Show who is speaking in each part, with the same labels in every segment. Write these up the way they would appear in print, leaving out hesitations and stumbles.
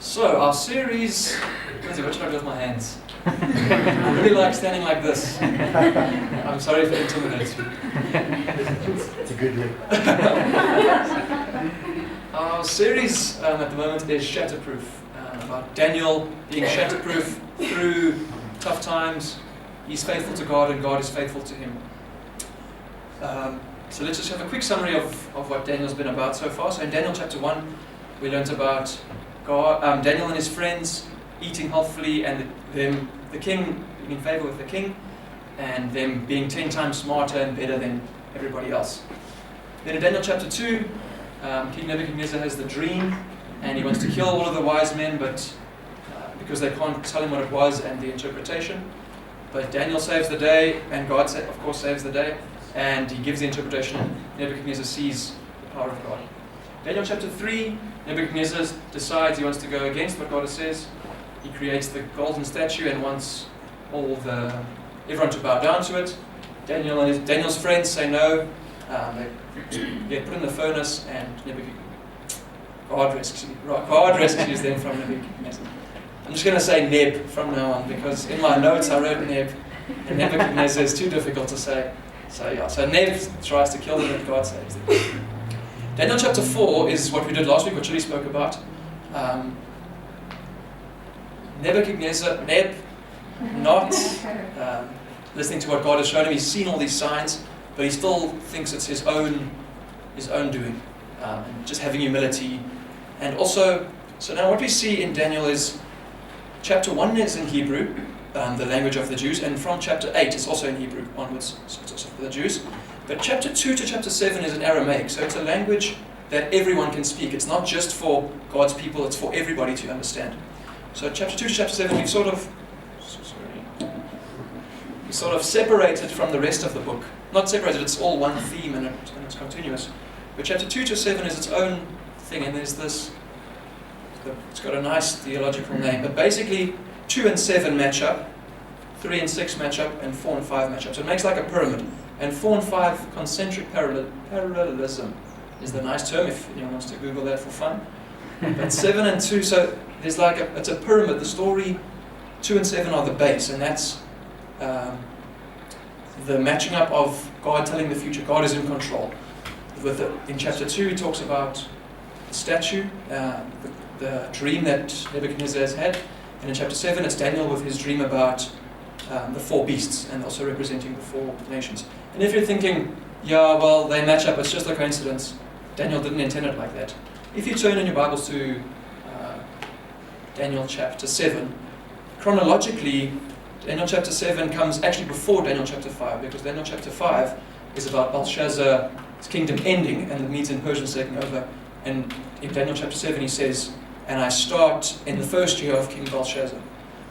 Speaker 1: So, our series, Lindsay, what should I do with my hands? I really like standing like this. I'm sorry if it intimidates you.
Speaker 2: It's a good look.
Speaker 1: Our series at the moment is Shatterproof, about Daniel being shatterproof through tough times. He's faithful to God and God is faithful to him. So let's just have a quick summary of what Daniel's been about so far. So in Daniel chapter 1, we learned about Daniel and his friends eating healthfully and the king being in favor with the king and them being 10 times smarter and better than everybody else. Then in Daniel chapter 2, King Nebuchadnezzar has the dream and he wants to kill all of the wise men, but because they can't tell him what it was and the interpretation. But Daniel saves the day, and God, of course, saves the day, and he gives the interpretation. Nebuchadnezzar sees the power of God. Daniel chapter 3, Nebuchadnezzar decides he wants to go against what God says. He creates the golden statue and wants everyone to bow down to it. Daniel's friends say no. They get put in the furnace, and God rescues them from Nebuchadnezzar. I'm just going to say Neb from now on, because in my notes I wrote Neb, and Nebuchadnezzar is too difficult to say. So Neb tries to kill them, and God saves them. Daniel chapter 4 is what we did last week, what Chili spoke about. Neb, not listening to what God has shown him. He's seen all these signs, but he still thinks it's his own doing. Just having humility. And also, so now what we see in Daniel is, chapter 1 is in Hebrew, the language of the Jews, and from chapter 8 it's also in Hebrew onwards, so it's also for the Jews. But chapter 2 to chapter 7 is in Aramaic, so it's a language that everyone can speak. It's not just for God's people, it's for everybody to understand. So chapter 2 to chapter 7 we sort of separated from the rest of the book. Not separated, it's all one theme and it's continuous. But chapter 2 to 7 is its own thing, and there's this, it's got a nice theological name, but basically 2 and 7 match up, 3 and 6 match up, and 4 and 5 match up. So it makes like a pyramid. And 4 and 5, concentric parallelism is the nice term if anyone wants to Google that for fun. But 7 and 2, so there's like it's a pyramid. The story 2 and 7 are the base, and that's the matching up of God telling the future. God is in control. In chapter 2, he talks about the statue, the dream that Nebuchadnezzar has had. And in chapter 7, it's Daniel with his dream about the 4 beasts, and also representing the 4 nations. And if you're thinking, yeah, well, they match up, it's just a coincidence, Daniel didn't intend it like that. If you turn in your Bibles to Daniel chapter 7, chronologically, Daniel chapter 7 comes actually before Daniel chapter 5, because Daniel chapter 5 is about Belshazzar's kingdom ending and the Medes and Persians taking over. And in Daniel chapter 7 he says, and I start in the first year of King Belshazzar.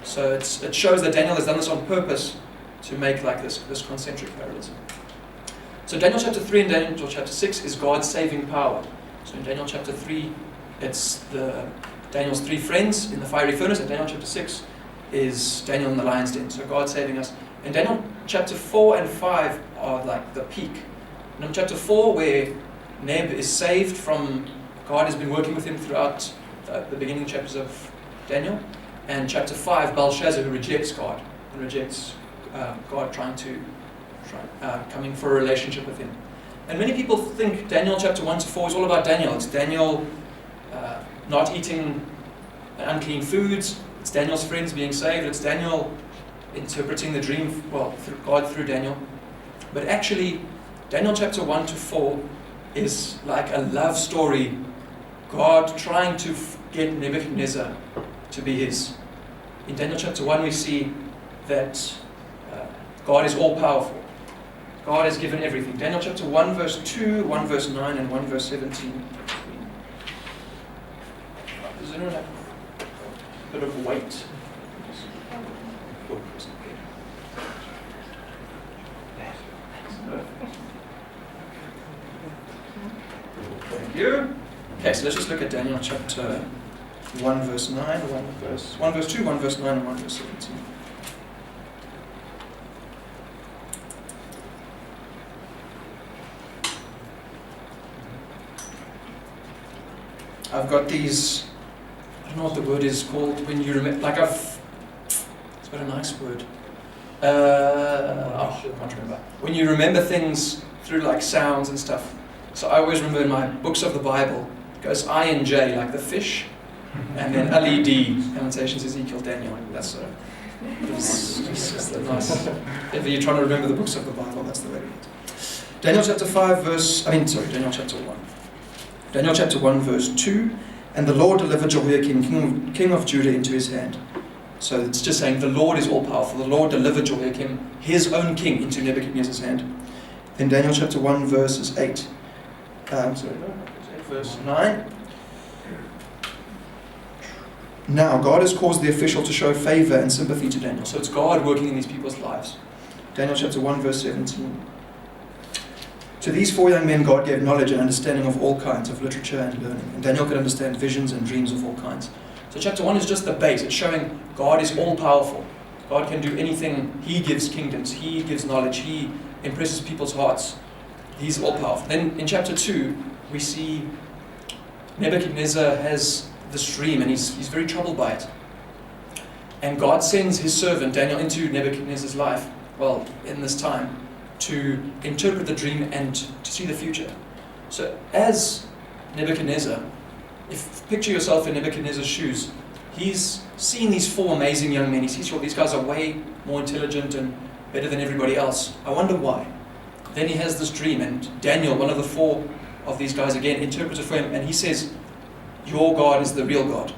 Speaker 1: So it shows that Daniel has done this on purpose to make like this concentric parallelism. So Daniel chapter 3 and Daniel chapter 6 is God's saving power. So in Daniel chapter 3, it's Daniel's 3 friends in the fiery furnace, and Daniel chapter 6 is Daniel in the lion's den. So God saving us. And Daniel chapter 4 and 5 are like the peak. And in chapter 4, where Neb is saved from, God has been working with him throughout the beginning chapters of Daniel. And chapter 5, Belshazzar, who rejects God and rejects God coming for a relationship with him. And many people think Daniel chapter 1 to 4 is all about Daniel. It's Daniel not eating unclean foods. It's Daniel's friends being saved. It's Daniel interpreting the dream, through God through Daniel. But actually, Daniel chapter 1 to 4 is like a love story. God trying to get Nebuchadnezzar to be his. In Daniel chapter 1 we see that God is all powerful. God has given everything. Daniel chapter 1 verse 2, 1 verse 9 and 1 verse 17. Does anyone have a bit of weight? Thank you. Okay, so let's just look at Daniel chapter 1 verse 9, 1 verse 2, 1 verse 9 and 1 verse 17. I've got these don't know what the word is called when you remember, it's got a nice word. I can't remember. When you remember things through like sounds and stuff. So I always remember in my books of the Bible, it goes I&J, like the fish, and then LED, annotations, Ezekiel, Daniel. That's sort of, it's just a nice, if you're trying to remember the books of the Bible, that's the way to do it. Daniel chapter 1. Daniel chapter 1 verse 2, and the Lord delivered Jehoiakim, king of Judah, into his hand. So it's just saying the Lord is all powerful. The Lord delivered Jehoiakim, his own king, into Nebuchadnezzar's hand. Then Daniel chapter 1 verses 8. Verse 9. Now God has caused the official to show favor and sympathy to Daniel. So it's God working in these people's lives. Daniel chapter 1 verse 17. To these 4 young men God gave knowledge and understanding of all kinds of literature and learning. And Daniel could understand visions and dreams of all kinds. So chapter 1 is just the base. It's showing God is all powerful. God can do anything. He gives kingdoms. He gives knowledge. He impresses people's hearts. He's all powerful. Then in chapter 2, we see Nebuchadnezzar has this dream and he's very troubled by it. And God sends his servant Daniel into Nebuchadnezzar's life, well, in this time, to interpret the dream and to see the future. So as Nebuchadnezzar, picture yourself in Nebuchadnezzar's shoes, he's seen these 4 amazing young men. He sees, well, these guys are way more intelligent and better than everybody else. I wonder why. Then he has this dream, and Daniel, one of the 4 of these guys again, interprets it for him, and he says, your God is the real God.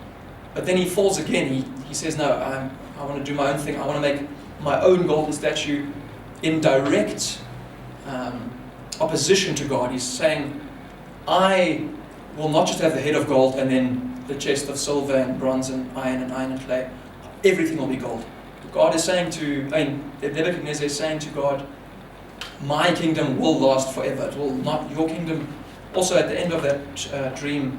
Speaker 1: But then he falls again. He says, no, I want to do my own thing. I want to make my own golden statue in direct opposition to God. He's saying, I will not just have the head of gold and then the chest of silver and bronze and iron and clay. Everything will be gold. God is saying Nebuchadnezzar is saying to God, my kingdom will last forever. It will not, your kingdom. Also at the end of that dream,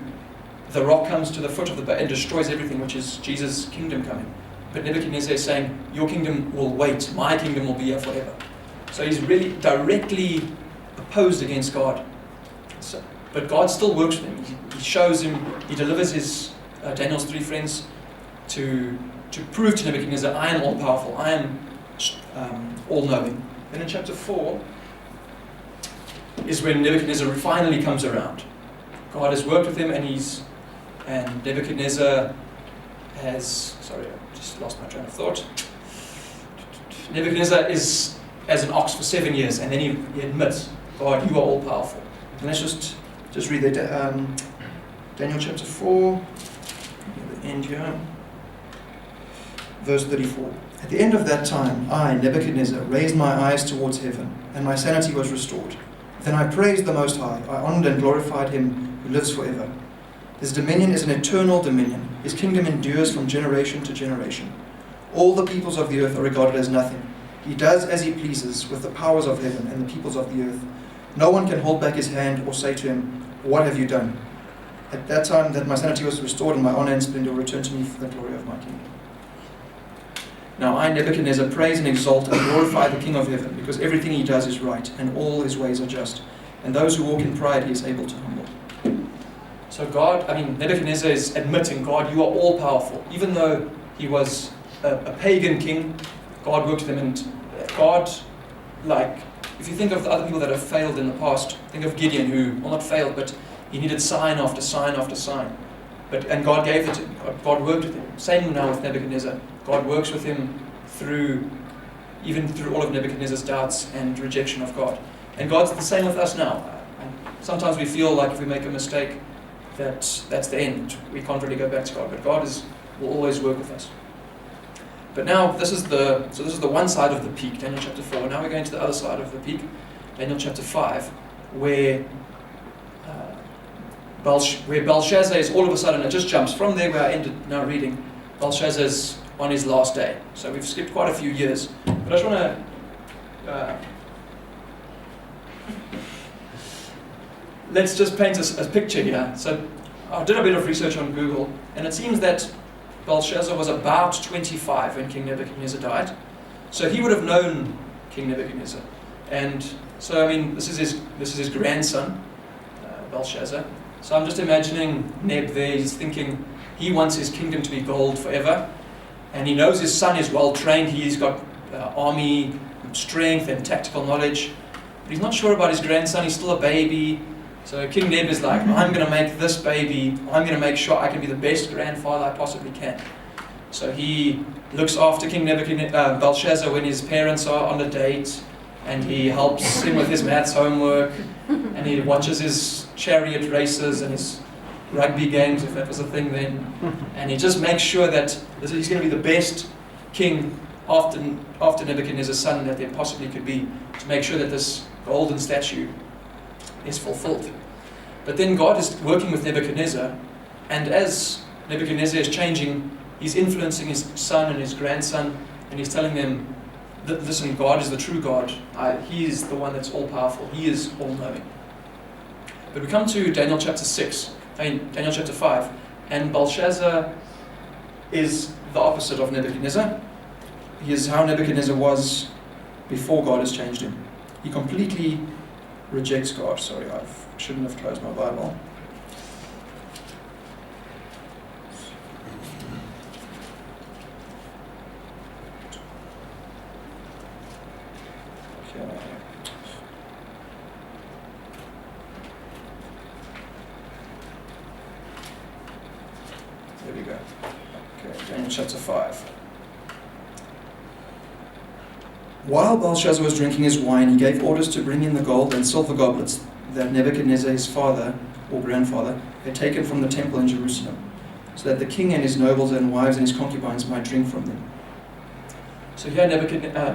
Speaker 1: the rock comes to the foot of the boat and destroys everything, which is Jesus' kingdom coming. But Nebuchadnezzar is saying, your kingdom will wait. My kingdom will be here forever. So he's really directly opposed against God. But God still works with him. He shows him, he delivers his Daniel's 3 friends to prove to Nebuchadnezzar, I am all-powerful, I am all-knowing. Then in chapter 4 is when Nebuchadnezzar finally comes around. God has worked with him and Nebuchadnezzar has, I just lost my train of thought. Nebuchadnezzar is as an ox for 7 years, and then he admits, God, you are all-powerful. And let's just read that. Daniel chapter 4, the end here. Verse 34. At the end of that time, I, Nebuchadnezzar, raised my eyes towards heaven, and my sanity was restored. Then I praised the Most High. I honored and glorified him who lives forever. His dominion is an eternal dominion. His kingdom endures from generation to generation. All the peoples of the earth are regarded as nothing. He does as he pleases with the powers of heaven and the peoples of the earth. No one can hold back his hand or say to him, what have you done? At that time that my sanity was restored and my honor and splendor returned to me for the glory of my kingdom. Now I, Nebuchadnezzar, praise and exalt and glorify the King of heaven, because everything he does is right, and all his ways are just. And those who walk in pride he is able to humble. So Nebuchadnezzar is admitting, God, you are all powerful. Even though he was a pagan king, God worked with him, and God, if you think of the other people that have failed in the past, think of Gideon, who, well, not failed, but he needed sign after sign after sign. And God gave it, God worked with him. Same now with Nebuchadnezzar. God works with him even through all of Nebuchadnezzar's doubts and rejection of God. And God's the same with us now. Sometimes we feel like if we make a mistake, that's the end. We can't really go back to God. But God will always work with us. But now this is the one side of the peak, Daniel chapter 4. Now we're going to the other side of the peak, Daniel chapter 5, where Belshazzar is all of a sudden, it just jumps from there where I ended now reading. Belshazzar's on his last day. So we've skipped quite a few years. But I just want to let's just paint a picture here. So I did a bit of research on Google, and it seems that Belshazzar was about 25 when King Nebuchadnezzar died. So he would have known King Nebuchadnezzar. And so, this is his grandson, Belshazzar. So I'm just imagining Neb there, he's thinking he wants his kingdom to be gold forever, and he knows his son is well trained, he's got army strength and tactical knowledge, but he's not sure about his grandson, he's still a baby. So King Neb is like, I'm going to make this baby, I'm going to make sure I can be the best grandfather I possibly can. So he looks after King Belshazzar when his parents are on a date, and he helps him with his maths homework, and he watches his chariot races and his rugby games, if that was a thing then, and he just makes sure that he's going to be the best king after Nebuchadnezzar's son that there possibly could be, to make sure that this golden statue is fulfilled. But then God is working with Nebuchadnezzar, and as Nebuchadnezzar is changing, he's influencing his son and his grandson, and he's telling them, listen, God is the true God. He is the one that's all-powerful. He is all-knowing. But we come to Daniel chapter 5, and Belshazzar is the opposite of Nebuchadnezzar. He is how Nebuchadnezzar was before God has changed him. He completely rejects God. Sorry, I shouldn't have closed my Bible. There we go. Okay, Daniel chapter 5. While Belshazzar was drinking his wine, he gave orders to bring in the gold and silver goblets that Nebuchadnezzar, his father or grandfather, had taken from the temple in Jerusalem, so that the king and his nobles and wives and his concubines might drink from them. So here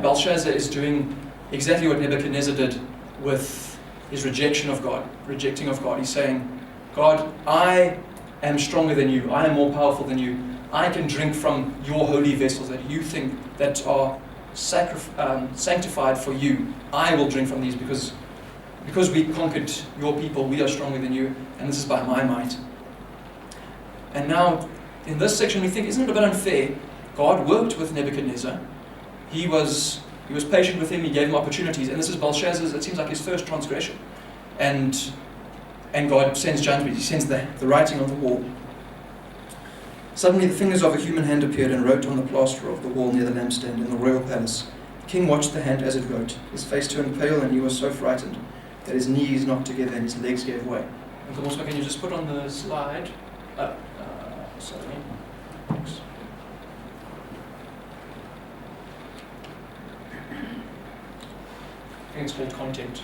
Speaker 1: Belshazzar is doing exactly what Nebuchadnezzar did with his rejection of God, rejecting of God. He's saying, God, I am stronger than you. I am more powerful than you. I can drink from your holy vessels that you think that are sanctified for you. I will drink from these because we conquered your people. We are stronger than you, and this is by my might. And now, in this section, we think, isn't it a bit unfair? God worked with Nebuchadnezzar. He was patient with him. He gave him opportunities, and this is Belshazzar's. It seems like his first transgression, and God sends judgment. He sends the writing on the wall. Suddenly the fingers of a human hand appeared and wrote on the plaster of the wall near the lampstand in the royal palace. The king watched the hand as it wrote. His face turned pale and he was so frightened that his knees knocked together and his legs gave way. Uncle Moscow, can you just put on the slide? Sorry. Thanks. I think it's called content.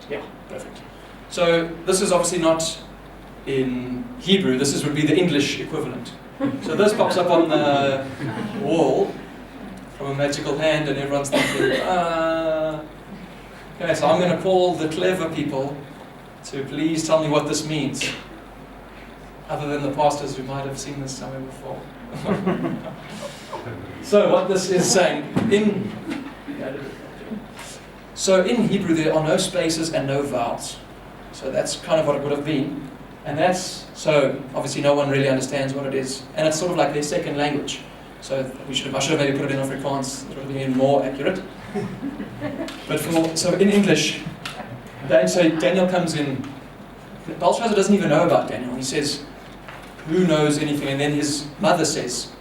Speaker 1: Yeah, perfect. So this is obviously not in Hebrew, this would be the English equivalent. So this pops up on the wall from a magical hand and everyone's thinking, okay, so I'm going to call the clever people to please tell me what this means. Other than the pastors who might have seen this somewhere before. So what this is saying, in Hebrew there are no spaces and no vowels. So that's kind of what it would have been. And so obviously no one really understands what it is. And it's sort of like their second language. So I should have maybe put it in Afrikaans, it would have been even more accurate. But so in English, Daniel comes in. Belshazzar doesn't even know about Daniel. He says, who knows anything? And then his mother says,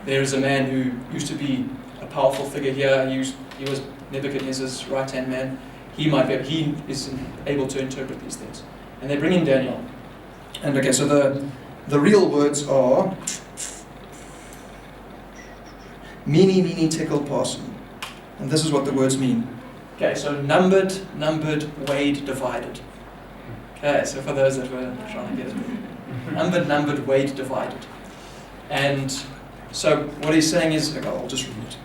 Speaker 1: there is a man who used to be a powerful figure here. He was Nebuchadnezzar's right-hand man. He is able to interpret these things. And they bring in Daniel. And okay, so the real words are meeny, meeny, tickle, parson. And this is what the words mean. Okay, so numbered, weighed, divided. Okay, so for those that were trying to get it. Numbered, weighed, divided. And so what he's saying is, okay, I'll just read it.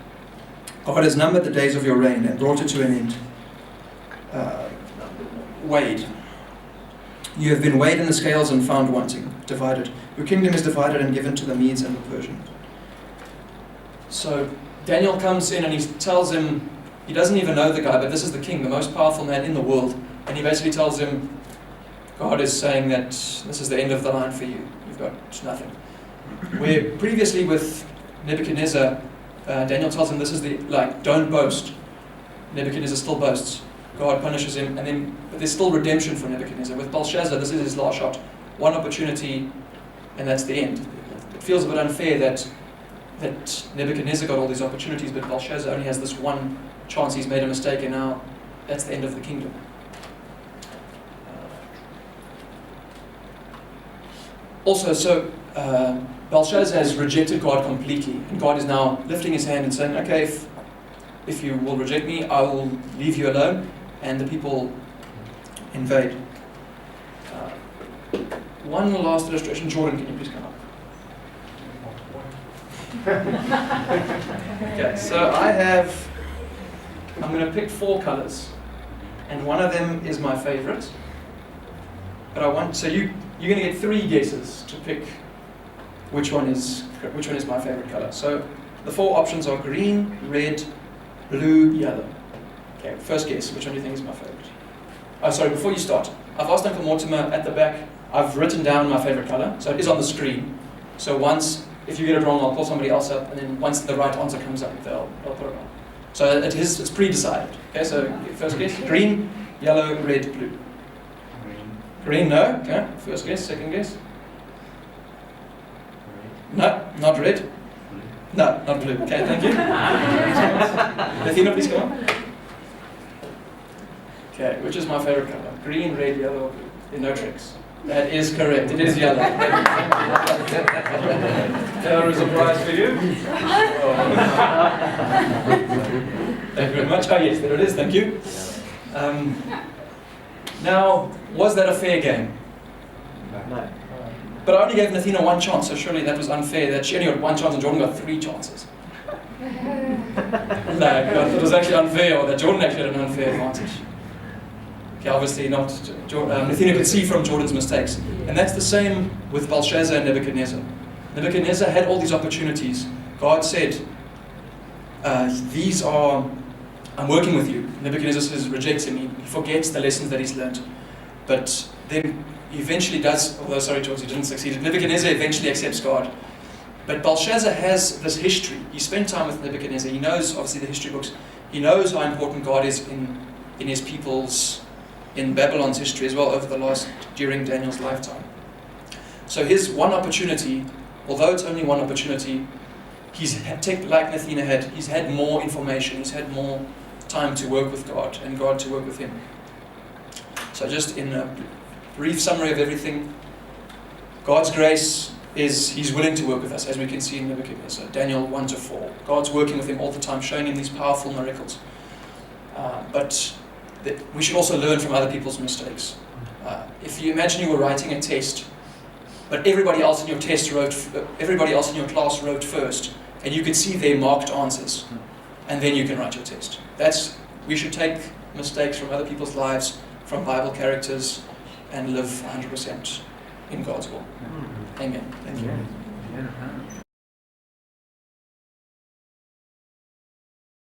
Speaker 1: God has numbered the days of your reign and brought it to an end. Weighed. You have been weighed in the scales and found wanting. Divided. Your kingdom is divided and given to the Medes and the Persians. So Daniel comes in and he tells him, he doesn't even know the guy, but this is the king, the most powerful man in the world. And he basically tells him, God is saying that this is the end of the line for you. You've got nothing. Where previously with Nebuchadnezzar, Daniel tells him this is don't boast. Nebuchadnezzar still boasts. God punishes him, but there's still redemption for Nebuchadnezzar. With Belshazzar, this is his last shot. One opportunity, and that's the end. It feels a bit unfair that Nebuchadnezzar got all these opportunities, but Belshazzar only has this one chance. He's made a mistake, and now that's the end of the kingdom. Also, Belshazzar has rejected God completely, and God is now lifting his hand and saying, okay, if you will reject me, I will leave you alone, and the people invade. One last illustration. Jordan, can you please come up? Okay, so I'm going to pick 4 colors, and one of them is my favorite. But you're going to get 3 guesses to pick which one is my favorite color. So the 4 options are green, red, blue, yellow. Okay, first guess, which one do you think is my favorite? Oh, sorry, before you start, I've asked Uncle Mortimer at the back, I've written down my favorite color, so it is on the screen. So if you get it wrong, I'll call somebody else up, and then once the right answer comes up, they'll put it on. So it's pre-decided. Okay, so first guess, green, yellow, red, blue. Green, no. Okay, first guess, second guess. No, not red. No, not blue. Okay, thank you. Athena, please come on. Okay, which is my favorite color? Green, red, yellow, blue. There are no tricks. That is correct. It is yellow. There is a prize for you. Thank you very much. Oh yes, there it is. Thank you. Now, was that a fair game?
Speaker 2: No.
Speaker 1: But I only gave Athena 1 chance, so surely that was unfair that she only got 1 chance and Jordan got 3 chances. It was actually unfair, or that Jordan actually had an unfair advantage. Okay, obviously not. Athena could see from Jordan's mistakes. And that's the same with Belshazzar and Nebuchadnezzar. Nebuchadnezzar had all these opportunities. God said, I'm working with you. Nebuchadnezzar rejects him. He forgets the lessons that he's learned. But then he eventually does, although sorry George, he didn't succeed. Nebuchadnezzar eventually accepts God. But Belshazzar has this history. He spent time with Nebuchadnezzar. He knows, obviously, the history books. He knows how important God is in his people's, in Babylon's history as well during Daniel's lifetime. So his one opportunity, although it's only one opportunity, like Athena had, he's had more information, he's had more time to work with God and God to work with him. So just in a brief summary of everything, God's grace is He's willing to work with us, as we can see in Nebuchadnezzar, Daniel 1-4. God's working with him all the time, showing him these powerful miracles. But we should also learn from other people's mistakes. If you imagine you were writing a test, but everybody else in your class wrote first, and you could see their marked answers, and then you can write your test. We should take mistakes from other people's lives, from Bible characters, and live 100% in God's will. Amen. Thank you.